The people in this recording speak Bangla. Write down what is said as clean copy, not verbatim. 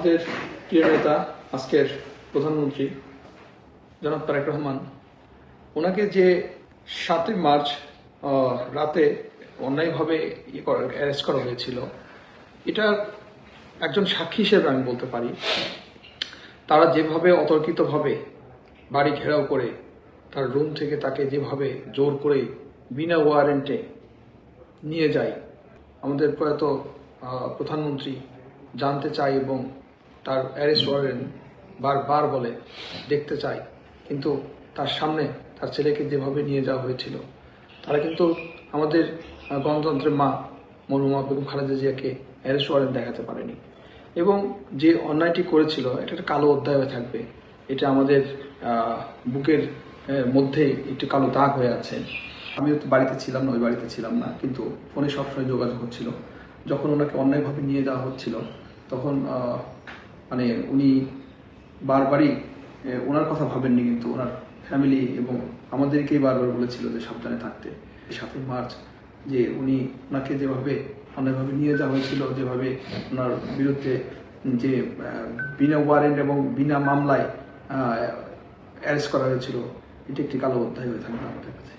আমাদের প্রিয় নেতা আজকের প্রধানমন্ত্রী জনাব তারেক রহমান, ওনাকে যে 7ই মার্চ রাতে অন্যায়ভাবে অ্যারেস্ট করা হয়েছিল, এটার একজন সাক্ষী হিসেবে আমি বলতে পারি তারা যেভাবে অতর্কিতভাবে বাড়ি ঘেরাও করে তার রুম থেকে তাকে যেভাবে জোর করে বিনা ওয়ারেন্টে নিয়ে যায়। আমাদের প্রয়াত প্রধানমন্ত্রী জানতে চাই এবং তার অ্যারেস্ট ওয়ারেন্ট বারবার বলে দেখতে চাই, কিন্তু তার সামনে তার ছেলেকে যেভাবে নিয়ে যাওয়া হয়েছিল, তারা কিন্তু আমাদের গণতন্ত্রের মা মরহুমা বেগম খালেদা জিয়াকে অ্যারেস্ট ওয়ারেন্ট দেখাতে পারেনি। এবং যে অন্যায়টি করেছিল এটা একটা কালো অধ্যায় হয়ে থাকবে। এটা আমাদের বুকের মধ্যে একটি কালো দাগ হয়ে আছে। আমিও তো বাড়িতে ছিলাম না, ওই বাড়িতে ছিলাম না, কিন্তু ফোনে সবসময় যোগাযোগ হচ্ছিল। যখন ওনাকে অন্যায়ভাবে নিয়ে যাওয়া হচ্ছিল তখন মানে উনি বারবারই ওনার কথা ভাবেননি, কিন্তু ওনার ফ্যামিলি এবং আমাদেরকেই বারবার বলেছিল যে সাবধানে থাকতে। 7ই মার্চ যে ওনাকে যেভাবে অন্যায়ভাবে নিয়ে যাওয়া হয়েছিল, যেভাবে ওনার বিরুদ্ধে যে বিনা ওয়ারেন্ট এবং বিনা মামলায় অ্যারেস্ট করা হয়েছিল, এটি একটি কালো অধ্যায় হয়ে থাকবে আমাদের কাছে।